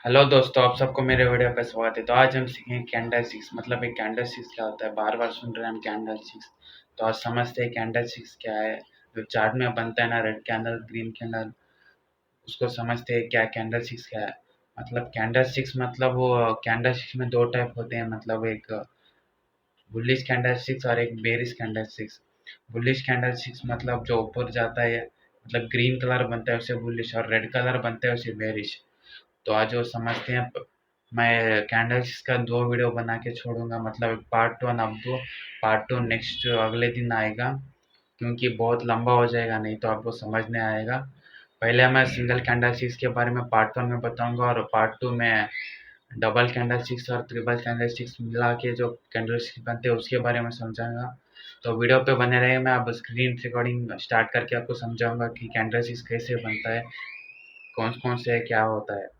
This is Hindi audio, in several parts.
हेलो दोस्तों, आप सबको मेरे वीडियो पे स्वागत है। तो आज हम सीखेंगे कैंडल सिक्स। मतलब एक कैंडल सिक्स क्या होता है। बार बार सुन रहे हैं हम कैंडल सिक्स, तो आज समझते हैं कैंडल सिक्स क्या है। जो चार्ट में बनता है ना, रेड कैंडल ग्रीन कैंडल, उसको समझते हैं क्या कैंडल सिक्स क्या है। मतलब कैंडल सिक्स मतलब वो कैंडल सिक्स में दो टाइप होते हैं। मतलब एक बुलिश कैंडल सिक्स और एक bearish candle six. Bullish candle six मतलब जो ऊपर जाता है, मतलब ग्रीन कलर बनता है उसे बुलिश, और रेड कलर बनता है उसे बेरिश। तो आज वो समझते हैं। मैं कैंडल्स का दो वीडियो बना के छोड़ूंगा। मतलब पार्ट वन अब दो, पार्ट टू नेक्स्ट अगले दिन आएगा, क्योंकि बहुत लंबा हो जाएगा, नहीं तो आपको समझ नहीं आएगा। पहले मैं सिंगल कैंडल स्टिक्स के बारे में पार्ट वन में बताऊंगा, और पार्ट टू में डबल कैंडल स्टिक्स और ट्रिपल कैंडल स्टिक्स मिला के जो कैंडल स्टिक्स बनते हैं उसके बारे में समझाऊंगा। तो वीडियो पे बने रहिए। मैं अब स्क्रीन रिकॉर्डिंग स्टार्ट करके आपको समझाऊंगा कि कैंडल स्टिक्स कैसे बनता है, कौन कौन से क्या होता है।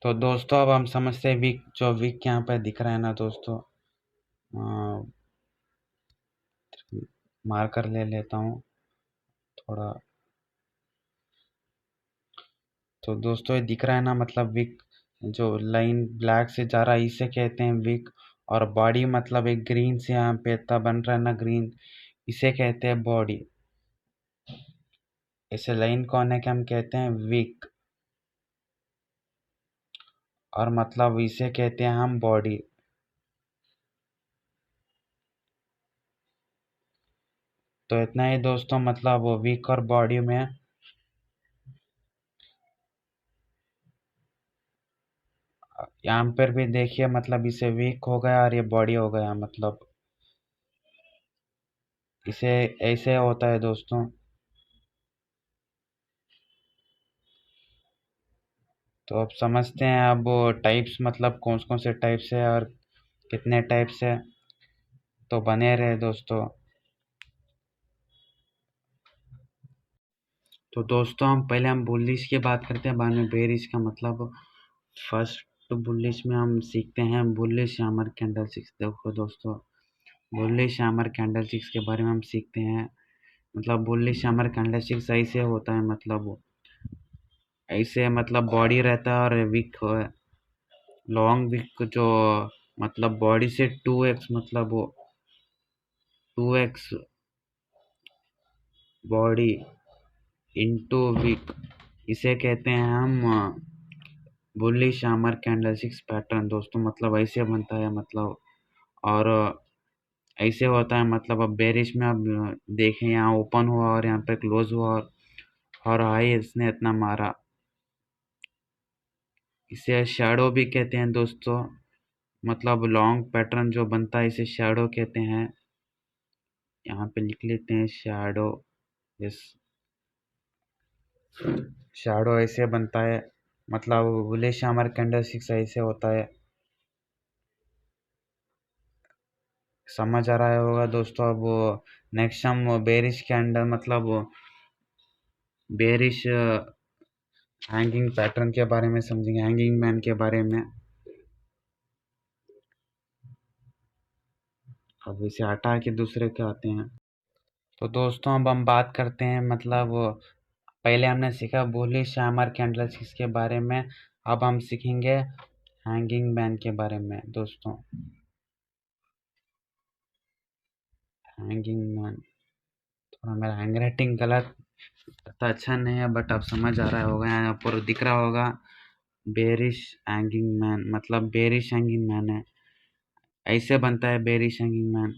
तो दोस्तों अब हम समझते हैं वीक। जो वीक यहाँ पे दिख रहा है ना दोस्तों, मार्कर ले लेता हूँ थोड़ा। तो दोस्तों ये दिख रहा है ना, मतलब वीक जो लाइन ब्लैक से जा रहा है इसे कहते हैं वीक। और बॉडी मतलब एक ग्रीन से यहाँ पे इतना बन रहा है ना ग्रीन, इसे कहते हैं बॉडी। इसे लाइन को आने के हम कहते हैं वीक, और मतलब इसे कहते हैं हम बॉडी। तो इतना ही दोस्तों, मतलब वो वीक और बॉडी में। यहाँ पर भी देखिए, मतलब इसे वीक हो गया और ये बॉडी हो गया। मतलब इसे ऐसे होता है दोस्तों। तो अब समझते हैं अब टाइप्स, मतलब कौन कौन से टाइप्स है और कितने टाइप्स है। तो बने रहे दोस्तों। तो दोस्तों हम बुलिश की बात करते हैं, बाद में बेरिश का। मतलब फर्स्ट बुलिश में हम सीखते हैं बुलिश हैमर कैंडल सिक्स। देखो दोस्तों, बुलिश हैमर कैंडल सिक्स के बारे में हम सीखते हैं। मतलब बुलिश हैमर कैंडल सिक्स ऐसे होता है, मतलब ऐसे मतलब बॉडी रहता है और विक लॉन्ग विक जो, मतलब बॉडी से 2x, मतलब वो 2x बॉडी इंटू विक, इसे कहते हैं हम bullish hammer candle six pattern दोस्तों। मतलब ऐसे बनता है, मतलब और ऐसे होता है। मतलब अब बेरिश में अब देखें, यहाँ ओपन हुआ और यहाँ पे क्लोज हुआ, और हाई इसने इतना मारा। इसे शैडो भी कहते हैं दोस्तों। मतलब लॉन्ग पैटर्न जो बनता है इसे शैडो कहते हैं। यहाँ पे लिख लेते हैं शैडो। यस, शैडो ऐसे बनता है। मतलब बुलिश हैमर कैंडल सिक्स ऐसे होता है। समझ आ रहा होगा दोस्तों। अब नेक्स्ट हम बेरिश कैंडल, मतलब बेरिश हैंगिंग पैटर्न के बारे में समझेंगे, हैंगिंग मैन के बारे में। अब इसे हटा के दूसरे के आते हैं। तो दोस्तों अब हम बात करते हैं, मतलब पहले हमने सीखा बुलिश हैमर कैंडल सिक्स के बारे में। अब हम सीखेंगे हैंगिंग मैन के बारे में दोस्तों। हैंगिंग मैन, थोड़ा मेरा हैंड राइटिंग गलत तो अच्छा नहीं है, बट अब समझ आ रहा होगा, यहाँ पर दिख रहा होगा बेरिश हैंगिंग मैन। मतलब बेरिश हैंगिंग मैन है, ऐसे बनता है bearish hanging man.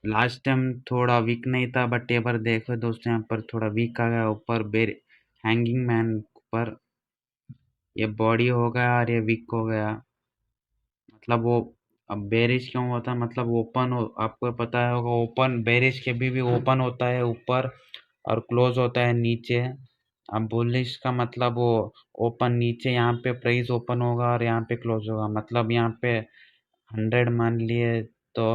Last time थोड़ा वीक नहीं था, बट ये बार देखो दोस्तों, यहाँ पर थोड़ा वीक आ गया ऊपर बेर हैंगिंग मैन पर। ये बॉडी हो गया और ये वीक हो गया। मतलब वो अब बेरिश क्यों होता है, मतलब ओपन हो, आपको पता होगा ओपन बेरिश के भी ओपन होता है ऊपर और क्लोज होता है नीचे। अब बुलिश का मतलब वो ओपन नीचे, यहाँ पे प्राइस ओपन होगा और यहाँ पे क्लोज होगा। मतलब यहाँ पे 100 मान लिए, तो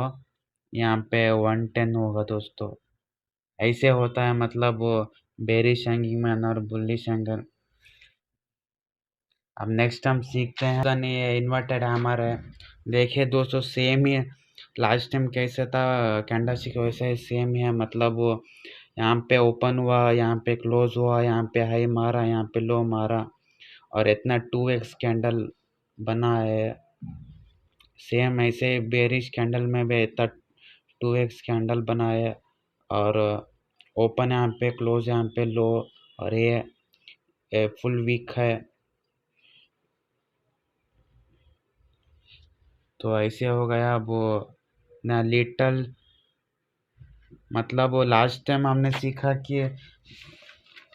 यहाँ पे 110 होगा दोस्तों। ऐसे होता है, मतलब वो बेरिश हैंगिंग मैन और बुलिश हैंगर। अब नेक्स्ट हम सीखते हैं ये इन्वर्टेड हैमर है। देखिए दोस्तों, सेम ही है। लास्ट टाइम कैसे था कैंडल स्टिक, वैसे ही सेम ही है। मतलब वो यहाँ पे ओपन हुआ, यहाँ पे क्लोज हुआ, यहाँ पे हाई मारा, यहाँ पे लो मारा, और इतना 2x कैंडल बना है। सेम ऐसे बेरिश कैंडल में भी इतना 2x कैंडल बना है और ओपन यहाँ पे, क्लोज यहाँ पे लो, और ये फुल वीक है। तो ऐसे हो गया वो ना लिटल, मतलब वो लास्ट टाइम हमने सीखा कि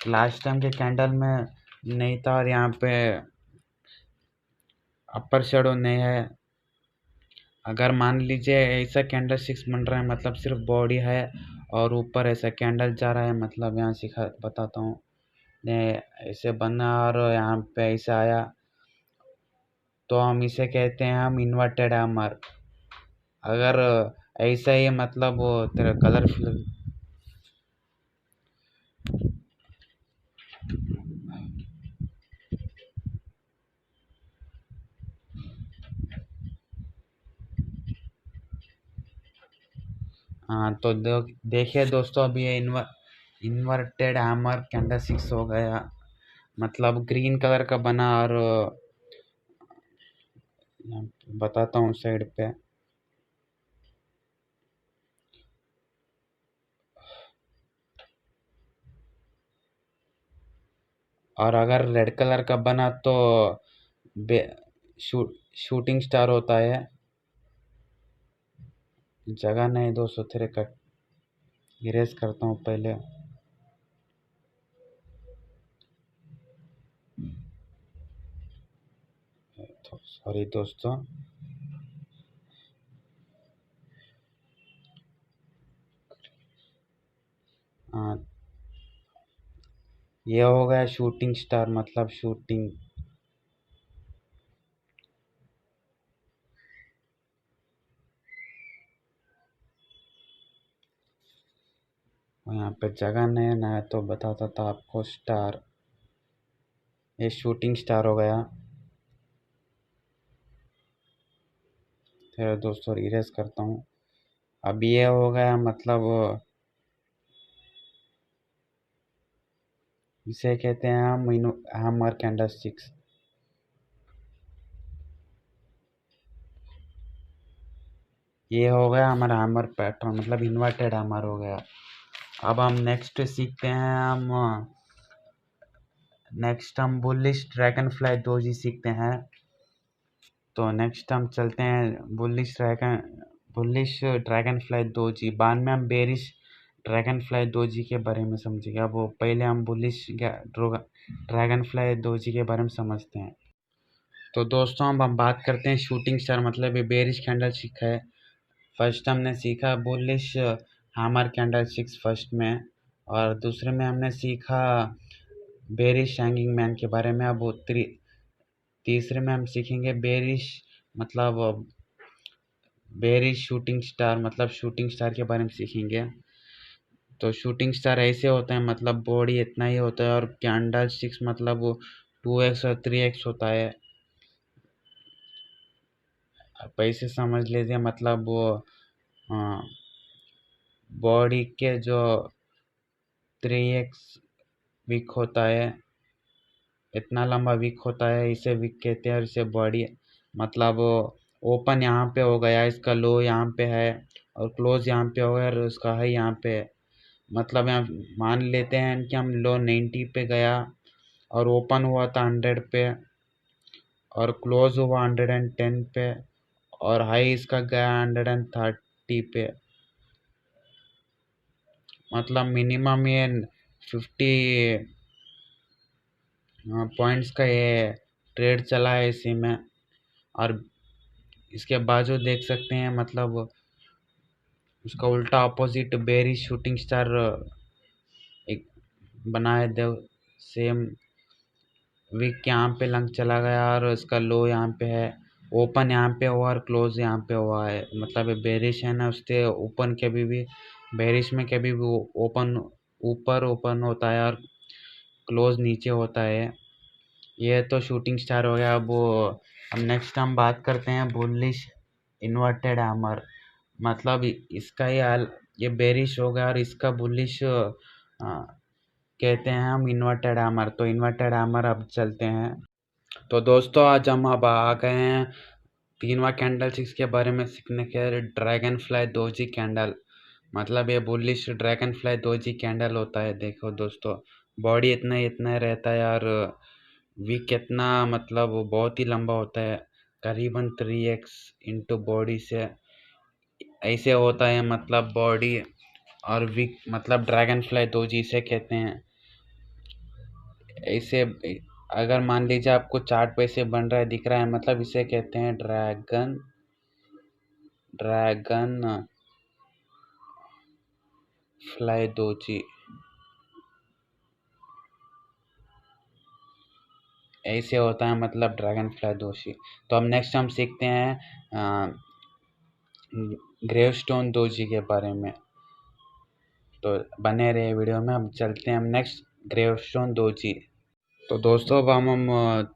लास्ट टाइम के कैंडल में नहीं था और यहाँ पे अपर शेडो नहीं है। अगर मान लीजिए ऐसा कैंडल सिक्स बन रहा है मतलब सिर्फ बॉडी है और ऊपर ऐसा कैंडल जा रहा है, मतलब यहाँ सिखा बताता हूँ। ने ऐसे बना और यहाँ पे ऐसा आया तो हम इसे कहते हैं हम इन्वर्टेड हैमर। अगर ऐसा ही मतलब वो तेरा कलरफुल हाँ तो देखिए दोस्तों, अभी ये इन्वर्टेड हैमर कैंडल सिक्स हो गया, मतलब ग्रीन कलर का बना। और बताता हूँ साइड पे, और अगर रेड कलर का बना तो शूटिंग स्टार होता है। जगह नहीं दोस्तों, तेरे कट इरेज करता हूँ पहले। तो सॉरी दोस्तों, हाँ ये हो गया शूटिंग स्टार, मतलब शूटिंग। यहाँ पे जगह नहीं है ना, तो बताता था आपको स्टार, ये शूटिंग स्टार हो गया। फिर दोस्तों इरेज करता हूँ। अब ये हो गया, मतलब इसे कहते हैं हम हैमर कैंडल स्टिक्स। ये हो गया हमारा हैमर पैटर्न, मतलब इन्वर्टेड हैमर हो गया। अब हम नेक्स्ट सीखते हैं, हम बुलिश ड्रैगन फ्लाई डोजी सीखते हैं। तो नेक्स्ट हम चलते हैं बुलिश ड्रैगन फ्लाई डोजी। बाद में हम बेरिश ड्रैगन फ्लाई डोजी के बारे में समझेंगे। अब वो पहले हम बुलिश ड्रैगन फ्लाई डोजी के बारे में समझते हैं। तो दोस्तों अब हम बात करते हैं शूटिंग स्टार, मतलब ये बेरिश कैंडल सीखा है। फर्स्ट हमने सीखा bullish hammer candle six first में, और दूसरे में हमने सीखा बेरिश हैंगिंग मैन के बारे में। अब वो तीसरे में हम सीखेंगे बेरिश, मतलब बेरिश शूटिंग स्टार, मतलब शूटिंग स्टार के बारे में सीखेंगे। तो शूटिंग स्टार ऐसे होते हैं, मतलब बॉडी इतना ही होता है और कैंडल स्टिक्स मतलब वो 2x और 3x होता है। आप ऐसे समझ लीजिए, मतलब वो बॉडी के जो 3x विक होता है, इतना लंबा विक होता है, इसे विक कहते हैं। और इसे बॉडी मतलब ओपन यहाँ पे हो गया, इसका लो यहाँ पे है, और क्लोज यहाँ पे हो गया, और उसका हाई यहाँ पे है। मतलब यहाँ मान लेते हैं कि हम लो 90 पे गया और ओपन हुआ था 100 पे, और क्लोज हुआ 110 पे, और हाई इसका गया 130 पे। मतलब मिनिमम ये 50 पॉइंट्स का ये ट्रेड चला है इसी में। और इसके बाजू देख सकते हैं, मतलब उसका उल्टा अपोजिट बेरी शूटिंग स्टार एक बनाए दे। सेम विक यहाँ पे लंग चला गया और उसका लो यहाँ पे है, ओपन यहाँ पे हुआ और क्लोज यहाँ पे हुआ है। मतलब बेरिश है ना, उसके ओपन कभी भी बेरिश में कभी भी ओपन ऊपर ओपन होता है और क्लोज नीचे होता है। ये तो शूटिंग स्टार हो गया। अब नेक्स्ट हम बात करते हैं बुलिश इन्वर्टेड हैमर, मतलब इसका ये बेरिश हो गया और इसका बुलिश कहते हैं हम इन्वर्टेड हैमर। तो इन्वर्टेड हैमर अब चलते हैं। तो दोस्तों आज हम अब आ गए हैं तीनवा कैंडल स्टिक्स के बारे में सीखने के। ड्रैगन फ्लाई दोजी कैंडल, मतलब ये bullish dragon fly doji candle होता है। देखो दोस्तों, बॉडी इतना ही रहता है और विक कितना, मतलब वो बहुत ही लंबा होता है, करीबन 3x इंटू बॉडी से ऐसे होता है। मतलब बॉडी और विक, मतलब ड्रैगन फ्लाई दोजी से कहते हैं ऐसे। अगर मान लीजिए आपको चार्ट पे से बन रहा है, दिख रहा है, मतलब इसे कहते हैं ड्रैगन ड्रैगन फ्लाई दोजी। ऐसे होता है, मतलब ड्रैगन फ्लाई दोजी। तो अब नेक्स्ट हम सीखते हैं ग्रेवस्टोन दोजी के बारे में। तो बने रहे वीडियो में, हम चलते हैं हम नेक्स्ट ग्रेवस्टोन दोजी। तो दोस्तों अब हम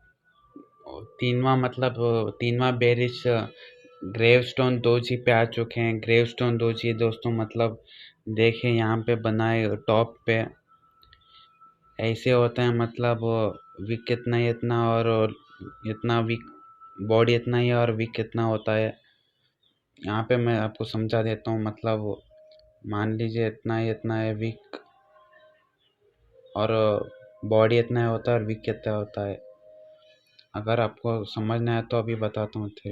तीनवा बेरिश ग्रेवस्टोन दोजी पे आ चुके हैं। ग्रेवस्टोन दोजी दोस्तों, मतलब देखिए यहाँ पे बनाए टॉप पे ऐसे होता है। मतलब विक कितना ही इतना और इतना विक, बॉडी इतना ही और विक कितना होता है। यहाँ पे मैं आपको समझा देता हूँ। मतलब मान लीजिए इतना है विक, और बॉडी इतना होता है और विक कितना होता है। अगर आपको समझना है तो अभी बताता हूँ। तो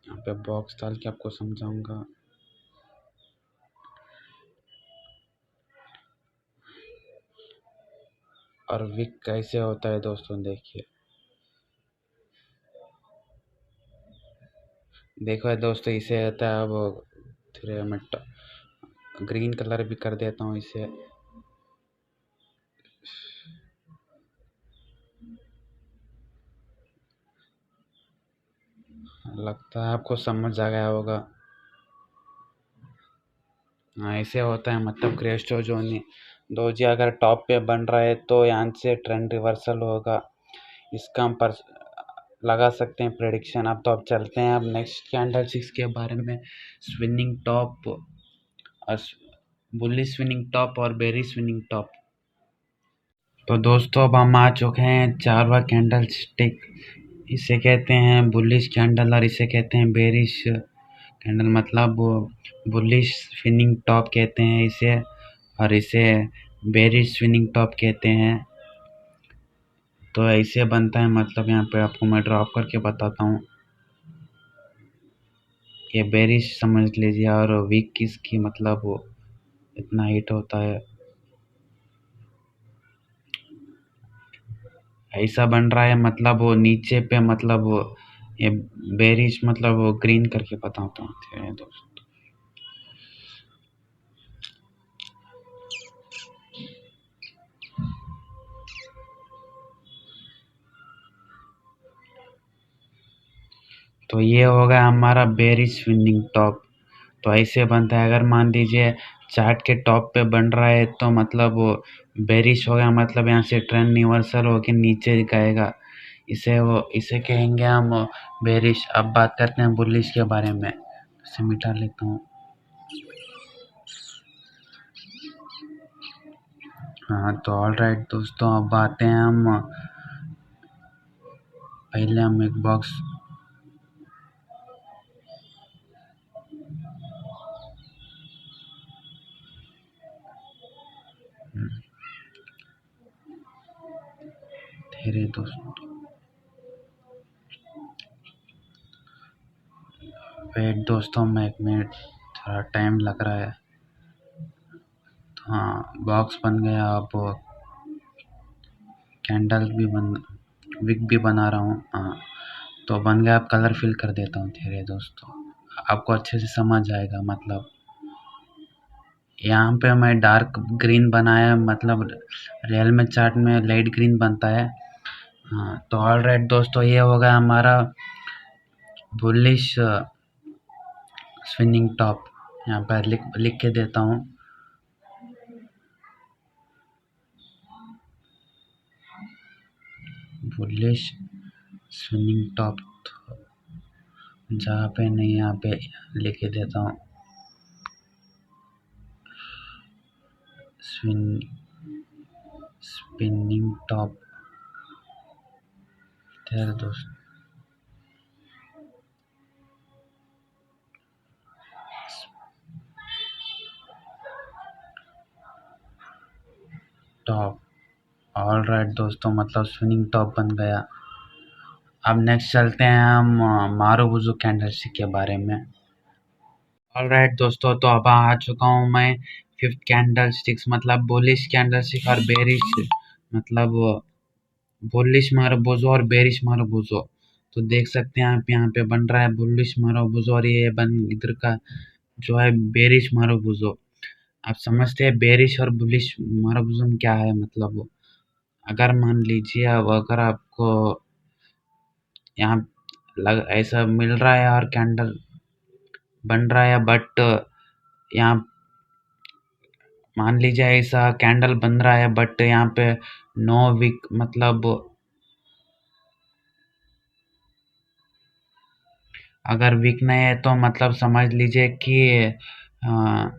यहाँ पे बॉक्स डाल के आपको समझाऊंगा। और विक कैसे होता है दोस्तों, देखिए। देखो दोस्तों, इसे होता है। अब थोड़े मैं ग्रीन कलर भी कर देता हूँ इसे। लगता है आपको समझ आ गया होगा। हाँ, ऐसे होता है। मतलब क्रेस्टो जोनी दोजी अगर टॉप पे बन रहा है तो यहाँ से ट्रेंड रिवर्सल होगा। इसका हम पर लगा सकते हैं प्रेडिक्शन। अब चलते हैं अब नेक्स्ट कैंडल स्टिक्स के बारे में। स्विनिंग टॉप और बुली स्विनिंग टॉप और बेरी स्विनिंग टॉप। तो दोस्तों अब हम आ चुके हैं चारवा कैंडल स्टिक। इसे कहते हैं बुलिश कैंडल और इसे कहते हैं बेरिश कैंडल। मतलब बुलिश स्विनिंग टॉप कहते हैं इसे, और इसे बेरिश स्विनिंग टॉप कहते हैं। तो ऐसे बनता है। मतलब यहाँ पे आपको मैं ड्रॉप करके बताता हूँ। ये बेरिश समझ लीजिए और वीक किसकी, मतलब वो इतना हिट होता है। ऐसा बन रहा है, मतलब वो नीचे पे, मतलब वो ये बेरिश, मतलब वो ग्रीन करके बताता हूँ। ठीक है दोस्तों, तो ये होगा हमारा बेरिश स्विनिंग टॉप। तो ऐसे बनता है। अगर मान लीजिए चार्ट के टॉप पे बन रहा है तो मतलब वो बेरिश हो गया। मतलब यहाँ से ट्रेंड रिवर्सल होके नीचे गएगा। इसे कहेंगे हम बेरिश। अब बात करते हैं बुलिश के बारे में। इसे मिटा लेता हूँ। हाँ, तो ऑल राइट दोस्तों, अब आते हैं हम। पहले हम एक बॉक्स, धीरे दोस्तों, वेट दोस्तों, मैं 1 मिनट, थोड़ा टाइम लग रहा है। तो हाँ, बॉक्स बन गया। अब कैंडल भी बन, विक भी बना रहा हूँ। हाँ, तो बन गया। अब कलर फिल कर देता हूँ धीरे दोस्तों, आपको अच्छे से समझ आएगा। मतलब यहाँ पे मैं डार्क ग्रीन बनाया, मतलब रियल में चार्ट में लाइट ग्रीन बनता है। हाँ, तो ऑल राइट दोस्तों, ये होगा हमारा बुलिश स्विनिंग टॉप। यहाँ पर लिख लिख के देता हूँ। बुलिश स्विनिंग टॉप, जहाँ पे नहीं यहाँ पे लिख के देता हूँ स्विन स्पिनिंग टॉप खैर दोस्तों टॉप ऑल राइट दोस्तों मतलब स्पिनिंग टॉप बन गया। अब नेक्स्ट चलते हैं हम मारुबुजु कैंडलस्टिक के बारे में। ऑल राइट दोस्तों तो अब आ चुका हूँ मैं फिफ्थ कैंडलस्टिक्स मतलब बुलिश कैंडलस्टिक और बेरिश मतलब बुलिश मारुबुजु और बेरिश मारुबुजु। तो देख सकते हैं आप यहाँ पे बन रहा है बुलिश मारुबुजु और ये बन इधर का जो है बेरिश मारुबुजु। आप समझते हैं बेरिश और बुलिश मारुबुजु में क्या है मतलब अगर मान लीजिए अब अगर आपको यहाँ लग ऐसा मिल रहा है और कैंडल बन रहा है बट यहाँ मान लीजिए ऐसा कैंडल बन रहा है बट यहाँ पे नो विक मतलब अगर विक नहीं है तो मतलब समझ लीजिए कि अ,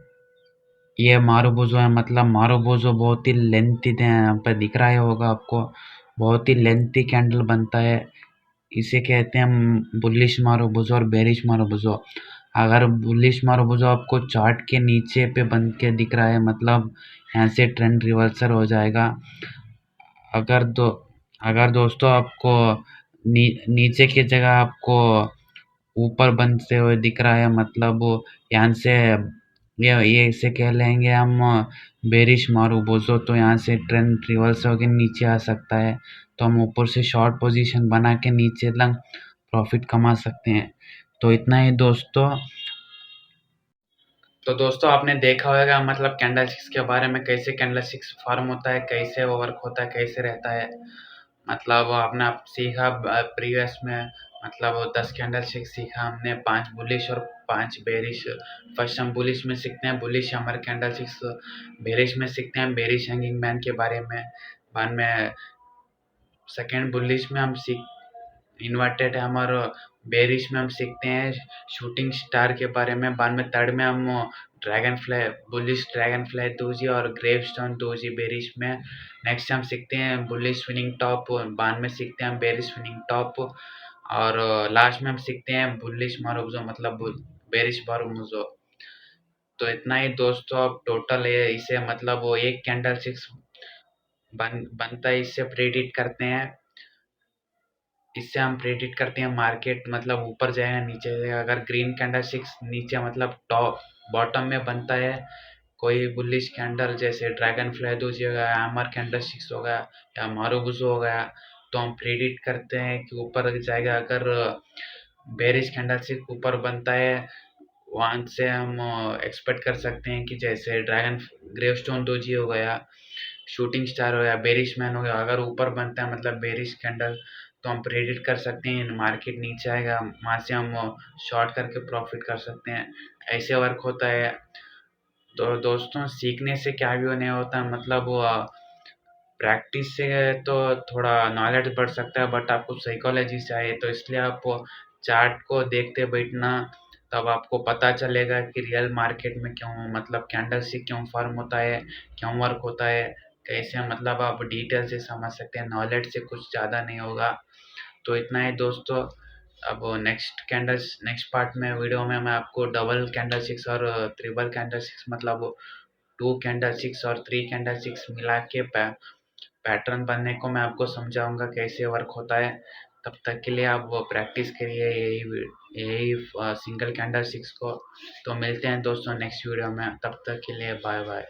ये मारुबुजु है मतलब मारुबुजु बहुत ही लेंथी यहाँ पे दिख रहा होगा आपको बहुत ही लेंथी कैंडल बनता है। इसे कहते हैं बुलिश मारुबुजु और बेरिश मारुबुजु। अगर बुलिश मारुबुजु आपको चार्ट के नीचे पे बन के दिख रहा है मतलब यहाँ से ट्रेंड रिवर्सल हो जाएगा। अगर दो अगर दोस्तों आपको नीचे की जगह आपको ऊपर बनते हुए दिख रहा है मतलब यहाँ से ये इसे कह लेंगे हम बेरिश मारुबुजु। तो यहाँ से ट्रेंड रिवर्स होकर नीचे आ सकता है तो हम ऊपर से शॉर्ट पोजीशन बना के नीचे तक प्रॉफिट कमा सकते हैं। तो इतना ही दोस्तों। तो दोस्तों आपने देखा होगा मतलब कैंडलस्टिक्स के बारे में कैसे कैंडलस्टिक्स फॉर्म होता है कैसे वो वर्क होता है कैसे रहता है मतलब आपने आप सीखा प्रीवियस में मतलब 10 कैंडलस्टिक सीखा हमने 5 बुलिश और 5 बेरिश। फर्स्ट हम बुलिश में सीखते हैं बुलिश हमारे कैंडलस्टिक्स बेरिश में सीखते हैं बेरिश हैंगिंग मैन के बारे में। बाद में सेकेंड बुलिश में हम सीख इन्वर्टेड हैमर बेरिश में हम सीखते हैं शूटिंग स्टार के बारे में। बाद में थर्ड में हम dragon fly bullish dragon fly doji और ग्रेवस्टोन दोजी बेरिश में। नेक्स्ट हम सीखते हैं बुलिश स्विनिंग टॉप बाद में सीखते हैं बेरिश स्विनिंग टॉप और लास्ट में हम सीखते हैं बुलिश मारुबुजु मतलब बेरिश मारुबुजु। तो इतना ही दोस्तों अब टोटल है इसे मतलब वो एक कैंडल सिक्स बनता है इससे प्रेडिक्ट करते हैं। इससे हम प्रेडिक्ट करते हैं मार्केट मतलब ऊपर जाएगा नीचे जाएगा। अगर ग्रीन कैंडल सिक्स नीचे मतलब टॉप बॉटम में बनता है कोई बुलिश कैंडल जैसे ड्रैगन फ्लाई दोजी हो गया हैमर कैंडल सिक्स हो गया या मारुबुजु हो गया तो हम प्रेडिक्ट करते हैं कि ऊपर जाएगा। अगर बेरिश कैंडल सिक्स ऊपर बनता है वहाँ से हम एक्सपेक्ट कर सकते हैं कि जैसे ड्रैगन ग्रेवस्टोन दोजी हो गया शूटिंग स्टार हो गया बेरिश मैन हो गया अगर ऊपर बनता है मतलब बेरिश कैंडल तो हम प्रेडिक्ट कर सकते हैं मार्केट नीचे आएगा वहाँ से हम शॉर्ट करके प्रॉफिट कर सकते हैं। ऐसे वर्क होता है। तो दोस्तों सीखने से क्या भी नहीं होता मतलब प्रैक्टिस से तो थोड़ा नॉलेज बढ़ सकता है बट आपको साइकोलॉजी चाहिए तो इसलिए आप चार्ट को देखते बैठना तब आपको पता चलेगा कि रियल मार्केट में क्यों मतलब कैंडल से क्यों फॉर्म होता है क्यों वर्क होता है कैसे मतलब आप डिटेल से समझ सकते हैं नॉलेज से कुछ ज़्यादा नहीं होगा। तो इतना ही दोस्तों। अब नेक्स्ट पार्ट में वीडियो में मैं आपको डबल कैंडल सिक्स और ट्रिपल कैंडल सिक्स मतलब 2 कैंडल सिक्स और 3 कैंडल सिक्स मिला के पैटर्न बनने को मैं आपको समझाऊंगा कैसे वर्क होता है। तब तक के लिए आप वो प्रैक्टिस करिए यही यही सिंगल कैंडल सिक्स को। तो मिलते हैं दोस्तों नेक्स्ट वीडियो में तब तक के लिए बाय बाय।